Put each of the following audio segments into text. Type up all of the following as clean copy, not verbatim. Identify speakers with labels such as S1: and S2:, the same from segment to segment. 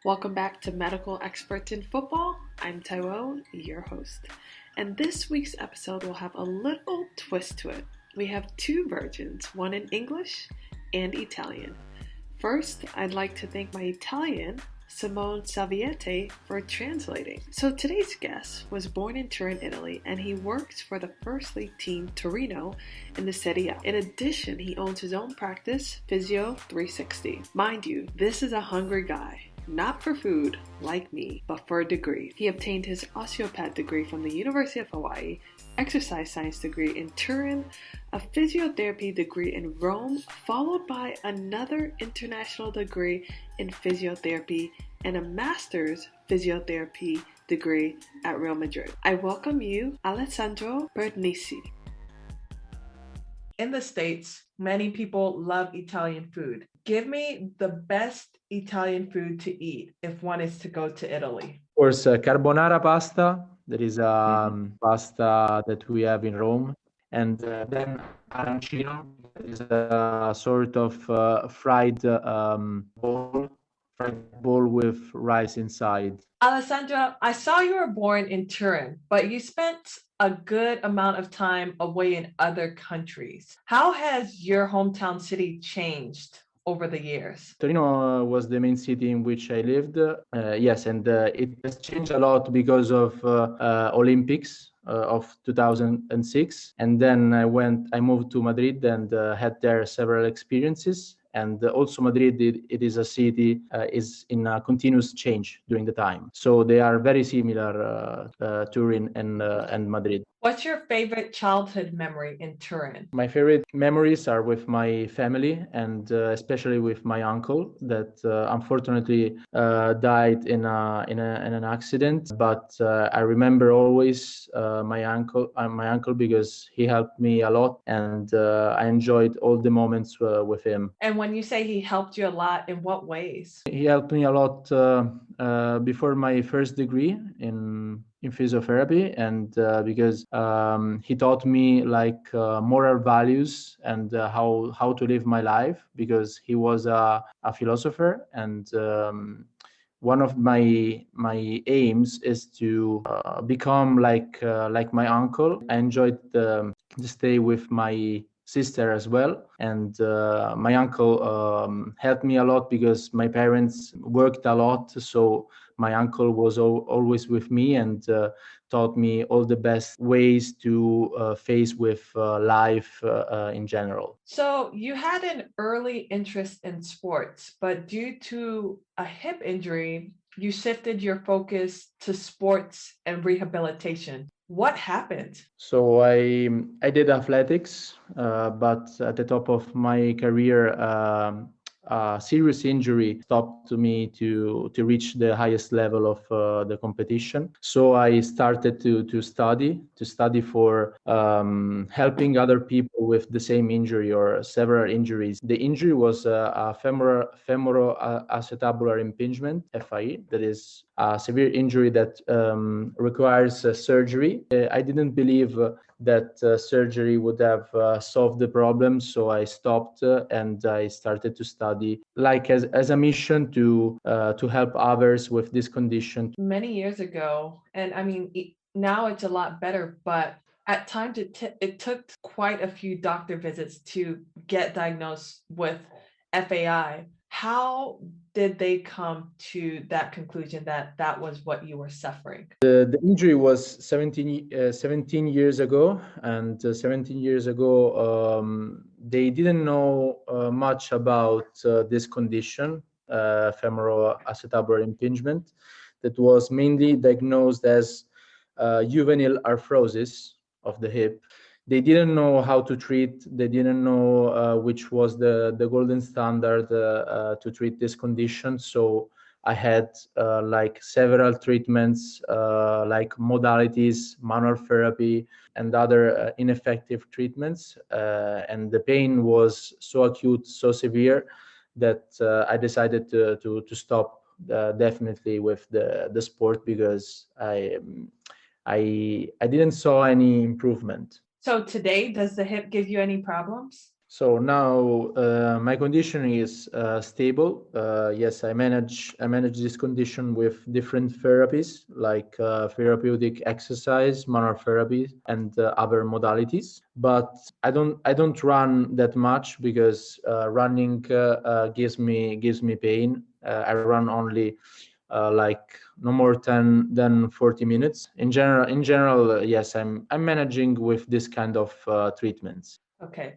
S1: Welcome back to Medical Experts in Football. I'm Tyrone, your host. And this week's episode will have a little twist to it. We have two versions, one in English and Italian. First, I'd like to thank my Italian, Simone Salviati, for translating. So today's guest was born in Turin, Italy, and he works for the First League team Torino in the Serie A. In addition, he owns his own practice, FISIO 360. Mind you, this is a hungry guy. Not for food, like me, but for a degree. He obtained his Osteopath degree from the University of Hawaii, exercise science degree in Turin, a physiotherapy degree in Rome, followed by another international degree in physiotherapy and a master's physiotherapy degree at Real Madrid. I welcome you, Alessandro Pernice.
S2: In the States, many people love Italian food. Give me the best Italian food to eat if one is to go to Italy.
S3: Of course, carbonara pasta. That is pasta that we have in Rome. And then arancino. That is a sort of fried bowl with rice inside.
S2: Alessandro, I saw you were born in Turin, but you spent a good amount of time away in other countries. How has your hometown city changed over the years?
S3: Torino was the main city in which I lived. Yes, and it has changed a lot because of Olympics of 2006. And then I moved to Madrid and had there several experiences. And also Madrid, it is a city is in a continuous change during the time. So they are very similar, Turin and Madrid.
S2: What's your favorite childhood memory in Turin?
S3: My favorite memories are with my family and especially with my uncle that unfortunately died in an accident. But I remember always my uncle because he helped me a lot and I enjoyed all the moments with him.
S2: And when you say he helped you a lot, in what ways?
S3: He helped me a lot before my first degree in physiotherapy, and because he taught me like moral values and how to live my life, because he was a philosopher, and one of my aims is to become like my uncle. I enjoyed the stay with my sister as well, and my uncle helped me a lot because my parents worked a lot, so my uncle was always with me and taught me all the best ways to face with life in general.
S2: So you had an early interest in sports, but due to a hip injury, you shifted your focus to sports and rehabilitation. What happened?
S3: So I did athletics, but at the top of my career, a serious injury stopped me to reach the highest level of the competition. So I started to study for helping other people with the same injury or several injuries. The injury was a femoral acetabular impingement (FIE). That is a severe injury that requires surgery. I didn't believe that surgery would have solved the problem, so I stopped and I started to study, like as a mission to help others with this condition.
S2: Many years ago, and I mean, now it's a lot better, but at times it took quite a few doctor visits to get diagnosed with FAI. How did they come to that conclusion that that was what you were suffering?
S3: The injury was 17 years ago, and 17 years ago, they didn't know much about this condition, femoral acetabular impingement, that was mainly diagnosed as juvenile arthrosis of the hip. They didn't know how to treat. They didn't know which was the golden standard to treat this condition. So I had like several treatments, like modalities, manual therapy, and other ineffective treatments. And the pain was so acute, so severe, that I decided to stop definitely with the sport, because I didn't saw any improvement.
S2: So today, does the hip give you any problems?
S3: So now my condition is stable. Yes, I manage this condition with different therapies like therapeutic exercise, manual therapy, and other modalities. But I don't run that much because running gives me pain. I run only like no more than 40 minutes. In general, yes, I'm managing with this kind of treatments.
S2: Okay.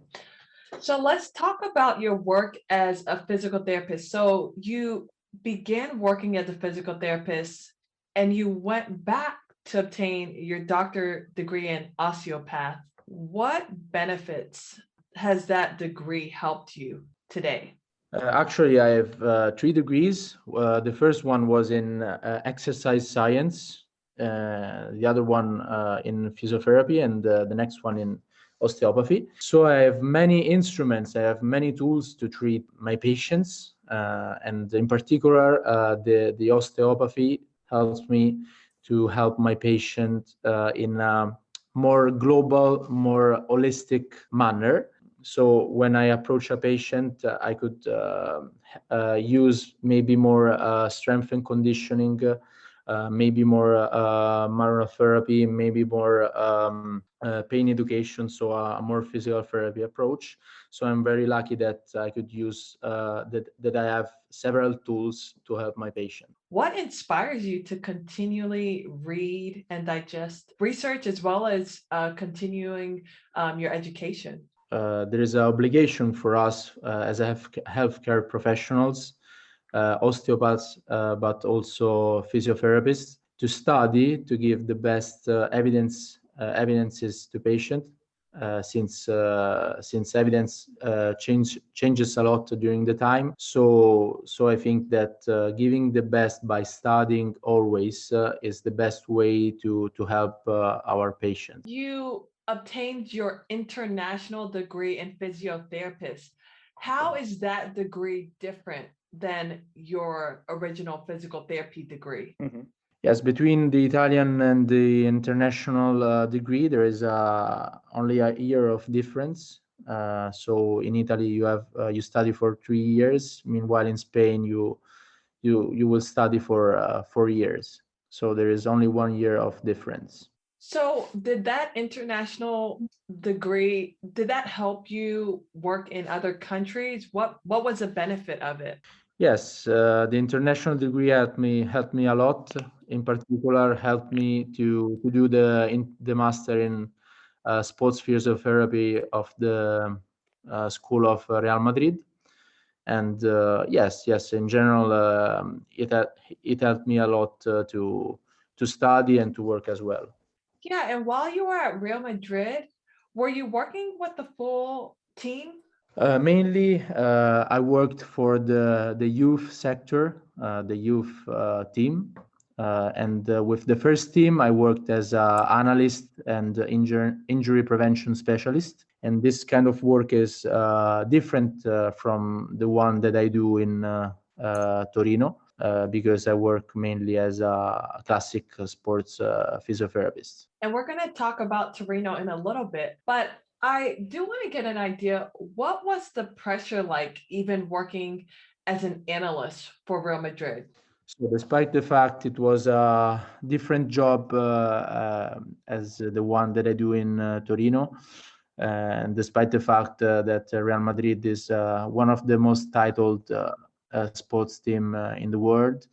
S2: So let's talk about your work as a physical therapist. So you began working as a physical therapist and you went back to obtain your doctor degree in osteopath. What benefits has that degree helped you today?
S3: Actually, I have 3 degrees. The first one was in exercise science, the other one in physiotherapy, and the next one in osteopathy. So I have many instruments, I have many tools to treat my patients, and in particular, the osteopathy helps me to help my patient in a more global, more holistic manner. So when I approach a patient, I could use maybe more strength and conditioning, maybe more manual therapy, maybe more pain education, so a more physical therapy approach. So I'm very lucky that I could use that I have several tools to help my patient.
S2: What inspires you to continually read and digest research as well as continuing your education?
S3: There is an obligation for us as healthcare professionals, osteopaths, but also physiotherapists, to study to give the best evidences to patient. Since evidence changes a lot during the time, so I think that giving the best by studying always is the best way to help our patients.
S2: You obtained your international degree in physiotherapist. How is that degree different than your original physical therapy degree?
S3: Yes, between the Italian and the international degree, there is only a year of difference. So in Italy, you study for 3 years. Meanwhile, in Spain, you will study for 4 years. So there is only 1 year of difference.
S2: So did that international degree, did that help you work in other countries? What was the benefit of it?
S3: Yes, the international degree helped me a lot. In particular, helped me to do the master in sports physiotherapy of the school of Real Madrid. And yes, in general, it helped me a lot to study and to work as well.
S2: Yeah, and while you were at Real Madrid, were you working with the full team?
S3: Mainly, I worked for the youth sector, the youth team, and with the first team, I worked as an analyst and injury prevention specialist. And this kind of work is different from the one that I do in Torino, because I work mainly as a classic sports physiotherapist.
S2: And we're going to talk about Torino in a little bit, but I do want to get an idea. What was the pressure like even working as an analyst for Real Madrid?
S3: So despite the fact it was a different job as the one that I do in Torino, and despite the fact that Real Madrid is one of the most titled sports team in the world,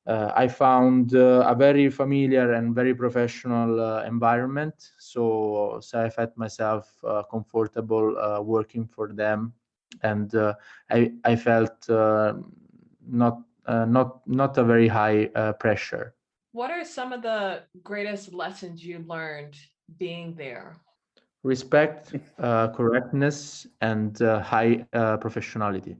S3: I found a very familiar and very professional environment. So I felt myself comfortable working for them, and I felt not a very high pressure.
S2: What are some of the greatest lessons you learned being there?
S3: Respect, correctness, and high professionality.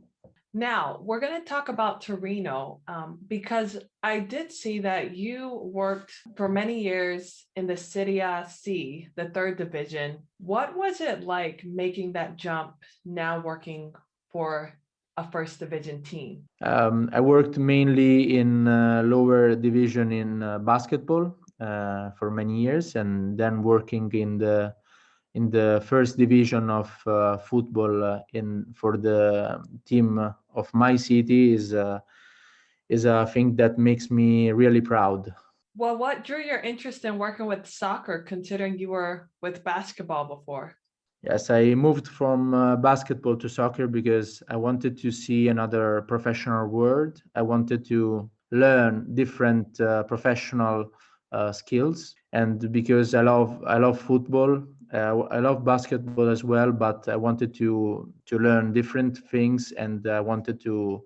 S2: Now, we're going to talk about Torino because I did see that you worked for many years in the Serie A C, the third division. What was it like making that jump now working for a first division team?
S3: I worked mainly in lower division in basketball for many years, and then working in the first division of football for the team of my city is a thing that makes me really proud.
S2: Well, what drew your interest in working with soccer, considering you were with basketball before?
S3: Yes, I moved from basketball to soccer because I wanted to see another professional world. I wanted to learn different professional skills, and because I love football, I love basketball as well. But I wanted to learn different things, and I wanted to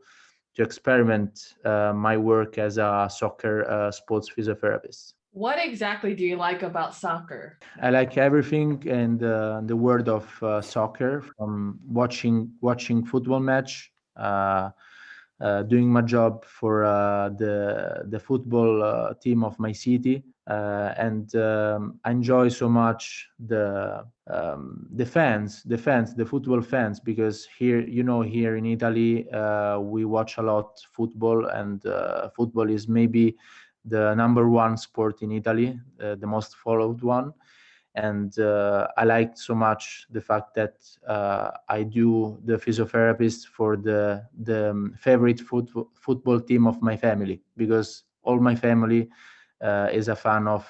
S3: experiment my work as a soccer sports physiotherapist.
S2: What exactly do you like about soccer?
S3: I like everything in the world of soccer, from watching football match, doing my job for the football team of my city, and I enjoy so much the football fans, because here in Italy we watch a lot football, and football is maybe the number one sport in Italy, the most followed one. And I liked so much the fact that I do the physiotherapist for the favorite football team of my family, because all my family is a fan of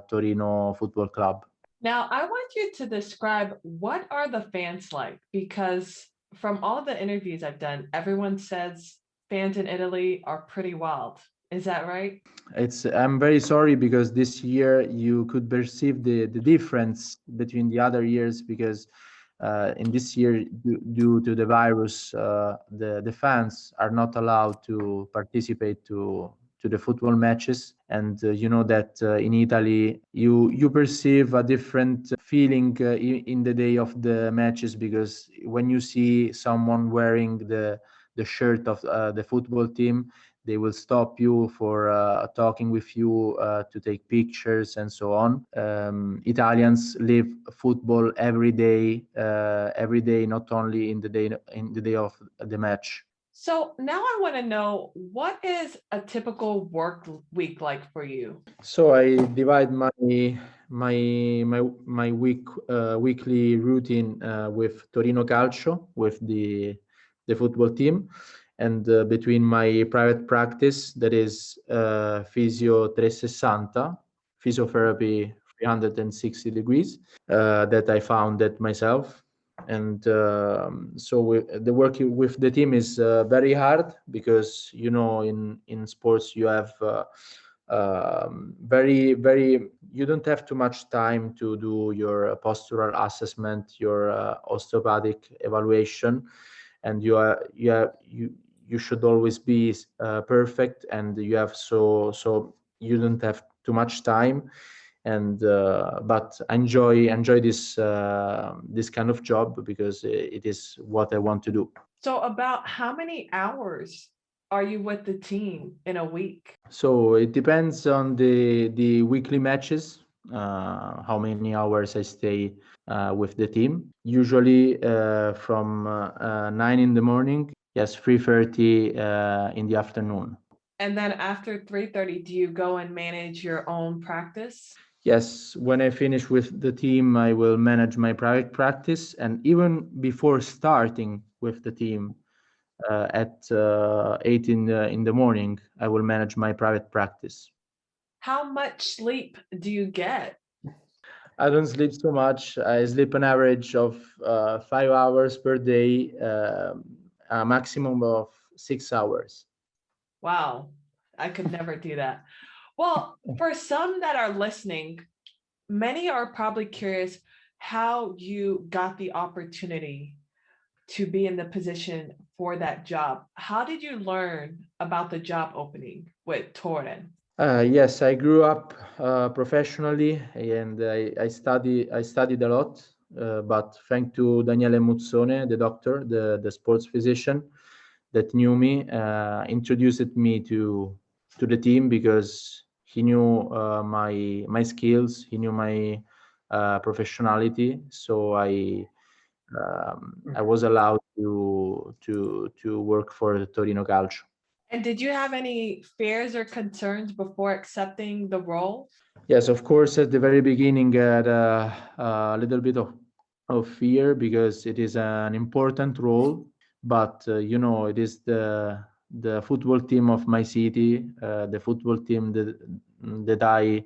S3: Torino Football Club.
S2: Now, I want you to describe what are the fans like, because from all the interviews I've done, everyone says fans in Italy are pretty wild. Is that right?
S3: I'm very sorry, because this year you could perceive the difference between the other years, because in this year, due to the virus, the fans are not allowed to participate to the football matches. And you know that in Italy you perceive a different feeling in the day of the matches, because when you see someone wearing the shirt of the football team, they will stop you for talking with you, to take pictures and so on. Italians live football every day, not only in the day of the match.
S2: So now I want to know, what is a typical work week like for you?
S3: So I divide my weekly routine with Torino Calcio, with the football team, and between my private practice, that is Physio 360, physiotherapy 360 degrees, that I founded myself. And so the work with the team is very hard, because in sports you have very you don't have too much time to do your postural assessment, your osteopathic evaluation, and you should always be perfect, and so you don't have too much time. And but enjoy this kind of job, because it is what I want to do.
S2: So, about how many hours are you with the team in a week?
S3: So it depends on the weekly matches, how many hours I stay with the team. Usually from 9 in the morning, yes, 3:30 in the afternoon.
S2: And then after 3:30, do you go and manage your own practice?
S3: Yes, when I finish with the team, I will manage my private practice, and even before starting with the team, at 8 in the morning, I will manage my private practice.
S2: How much sleep do you get?
S3: I don't sleep so much. I sleep an average of 5 hours per day, a maximum of 6 hours.
S2: Wow, I could never do that. Well, for some that are listening, many are probably curious how you got the opportunity to be in the position for that job. How did you learn about the job opening with Turin?
S3: Yes, I grew up professionally, and I studied a lot. But thanks to Daniele Muzzone, the doctor, the sports physician that knew me, introduced me to the team, because he knew my skills, he knew my professionality. So I was allowed to work for Torino Calcio.
S2: And did you have any fears or concerns before accepting the role?
S3: Yes, of course. At the very beginning, I had a little bit of fear because it is an important role. But it is the football team of my city, the football team that I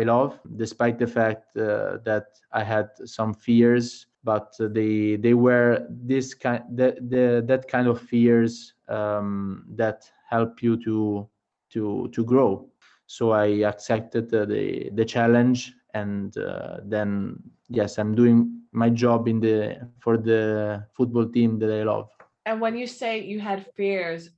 S3: love, despite the fact that I had some fears, but they were that kind of fears that help you to grow. So I accepted the challenge, and then yes, I'm doing my job for the football team that I love.
S2: And when you say you had fears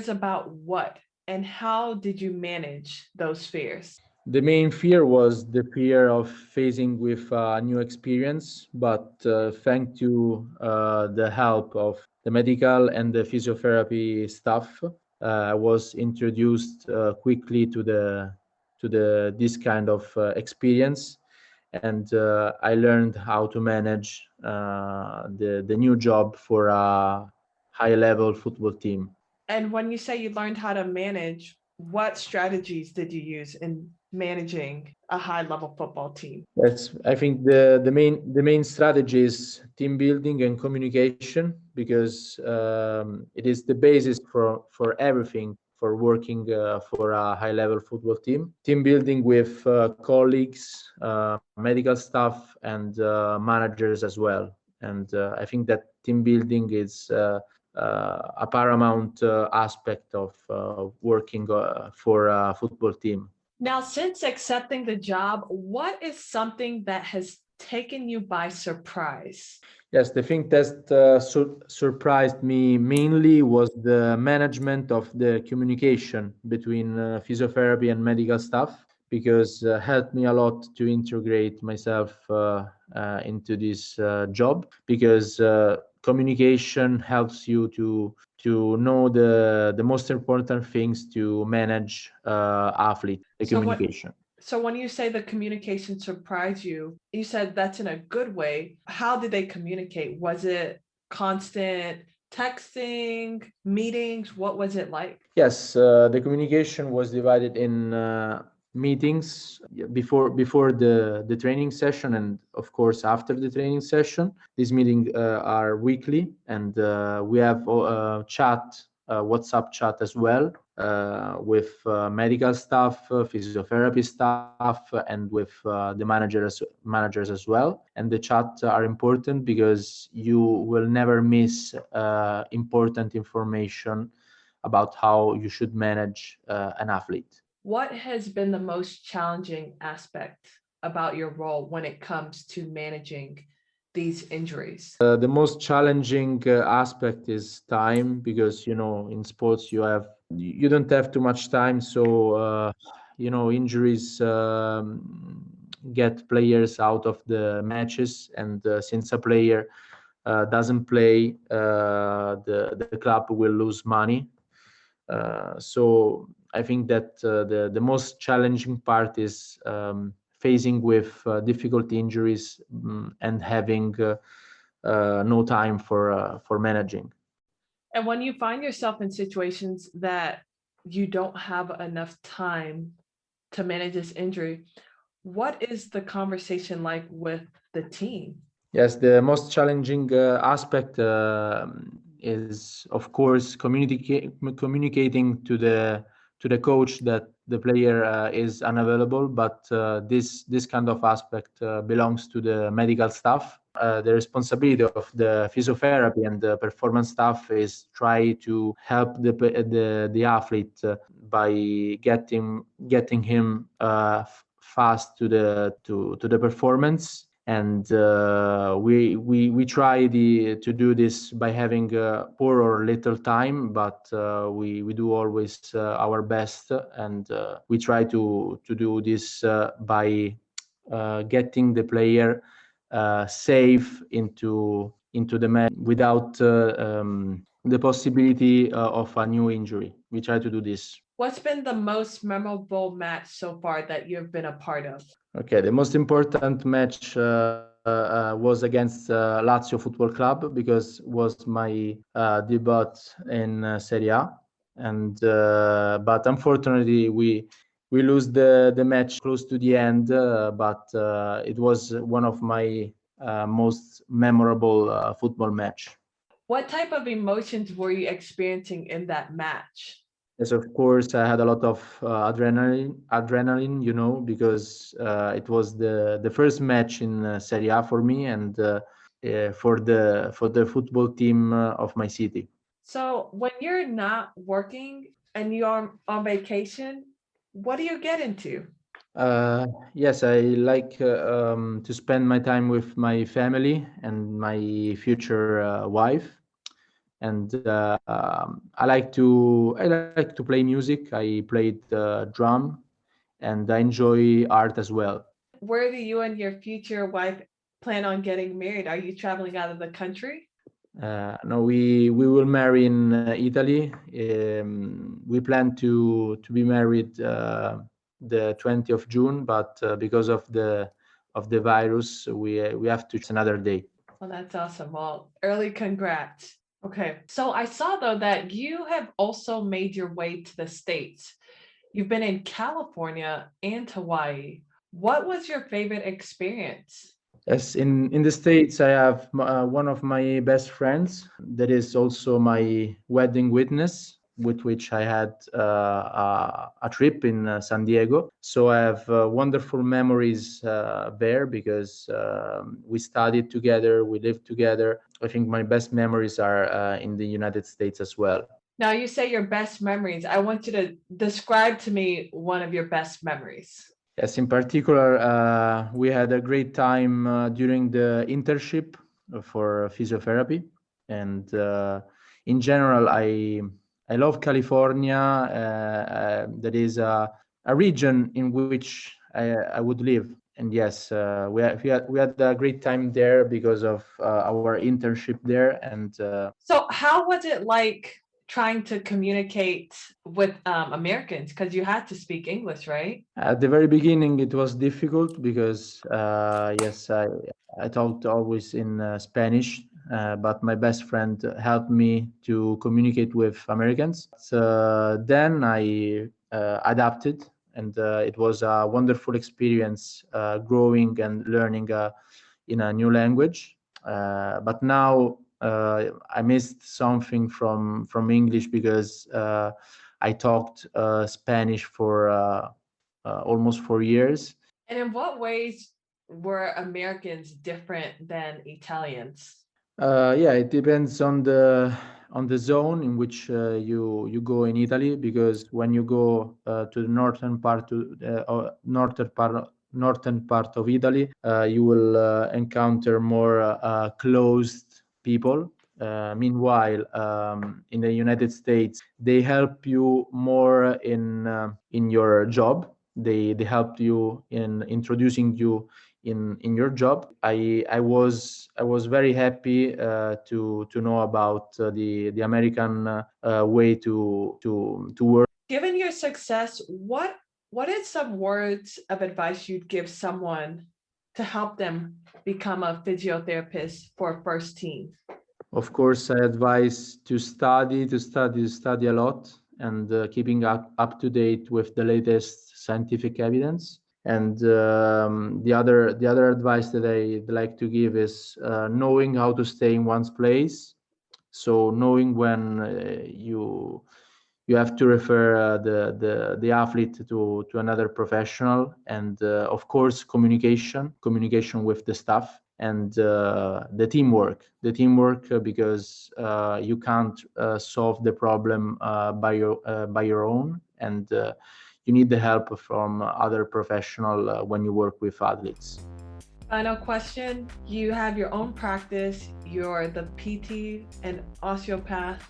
S2: about what? And how did you manage those fears?
S3: The main fear was the fear of facing with a new experience, but thanks to the help of the medical and the physiotherapy staff, I was introduced quickly to the this kind of experience, and I learned how to manage the new job for a high level football team.
S2: And when you say you learned how to manage, what strategies did you use in managing a high level football team?
S3: Yes, I think the main strategy is team building and communication because it is the basis for everything for working for a high level football team. Team building with colleagues, medical staff, and managers as well. And I think that team building is a paramount aspect of working for a football team.
S2: Now, since accepting the job, what is something that has taken you by surprise?
S3: Yes, the thing that surprised me mainly was the management of the communication between physiotherapy and medical staff because helped me a lot to integrate myself into this job because communication helps you to know the most important things to manage athlete, the
S2: So what
S3: communication.
S2: so when you say the communication surprised you, you said that's in a good way. How did they communicate? Was it constant texting, meetings? What was it like?
S3: Yes, the communication was divided in meetings before the training session, and of course after the training session. These meetings are weekly, and we have WhatsApp chat as well with medical staff, physiotherapy staff, and with the managers as well. And the chat are important because you will never miss important information about how you should manage an athlete.
S2: What has been the most challenging aspect about your role when it comes to managing these injuries?
S3: The most challenging aspect is time because in sports you don't have too much time, so injuries get players out of the matches, and since a player doesn't play, the club will lose money. So I think that the most challenging part is facing with difficult injuries and having no time for managing.
S2: And when you find yourself in situations that you don't have enough time to manage this injury, what is the conversation like with the team?
S3: Yes, the most challenging aspect is, of course, communicating to the coach that the player is unavailable. But this kind of aspect belongs to the medical staff. The responsibility of the physiotherapy and the performance staff is try to help the athlete by getting him fast to the performance, and we try to do this by having poor or little time, but we do always our best, and we try to do this by getting the player safe into the match without the possibility of a new injury. We try to do this.
S2: What's been the most memorable match so far that you've been a part of?
S3: Okay, the most important match was against Lazio Football Club because it was my debut in Serie A, and but unfortunately we lose the match close to the end, but it was one of my most memorable football match.
S2: What type of emotions were you experiencing in that match?
S3: Yes, of course, I had a lot of adrenaline, because it was the first match in Serie A for me, and for the football team of my city.
S2: So when you're not working and you're on vacation, what do you get into?
S3: Yes, I like to spend my time with my family and my future wife, and I like to play music. I played drum, and I enjoy art as well.
S2: Where do you and your future wife plan on getting married? Are you traveling out of the country?
S3: No, we will marry in Italy. We plan to be married the 20th of June, but because of the virus, we have to choose another day.
S2: Well, that's awesome. Well, early congrats. Okay. So I saw though that you have also made your way to the States. You've been in California and Hawaii. What was your favorite experience?
S3: Yes, in the States, I have one of my best friends that is also my wedding witness, with which I had a trip in San Diego. So I have wonderful memories there because we studied together, we lived together. I think my best memories are in the United States as well.
S2: Now, you say your best memories. I want you to describe to me one of your best memories.
S3: Yes, in particular, we had a great time during the internship for physiotherapy, and in general, I love California. That is a region in which I would live, and yes, we had a great time there because of our internship there, and
S2: So, how was it like trying to communicate with Americans? Because you had to speak English, right?
S3: at the very beginning, it was difficult because, yes, I talked always in Spanish, but my best friend helped me to communicate with Americans. Then I adapted, and it was a wonderful experience growing and learning in a new language. But now I missed something from English because I talked Spanish for almost 4 years.
S2: And in what ways were Americans different than Italians?
S3: Yeah, it depends on the zone in which you go in Italy, because when you go to the northern part of Italy, you will encounter more closed people. Meanwhile, in the United States, they help you more in your job. They help you in introducing you in your job. I was very happy to know about the American way to work.
S2: Given your success, what is some words of advice you'd give someone to help them become a physiotherapist for a first team?
S3: Of course, I advise to study a lot, and keeping up to date with the latest scientific evidence. And the other advice that I like to give is knowing how to stay in one's place. So knowing when you have to refer the athlete to another professional, and of course communication with the staff, and the teamwork, because you can't solve the problem by your own, and you need the help from other professional when you work with athletes.
S2: Final question. You have your own practice, you're the PT and osteopath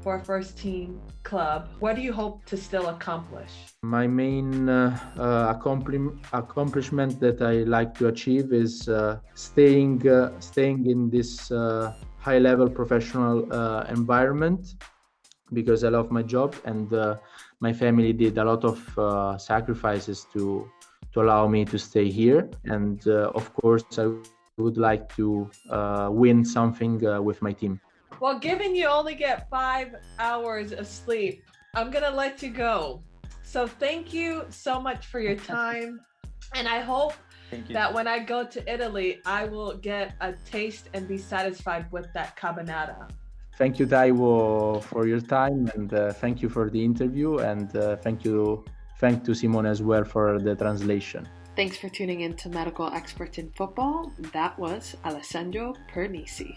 S2: for a first team club. What do you hope to still accomplish?
S3: My main accomplishment that I like to achieve is staying in this high level professional environment, because I love my job, and my family did a lot of sacrifices to allow me to stay here. And of course, I would like to win something with my team.
S2: Well, given you only get 5 hours of sleep, I'm gonna let you go. So thank you so much for your time. And I hope that when I go to Italy, I will get a taste and be satisfied with that carbonara.
S3: Thank you, Taiwo, for your time, and thank you for the interview, and thank to Simone as well for the translation.
S1: Thanks for tuning in to Medical Experts in Football. That was Alessandro Pernice.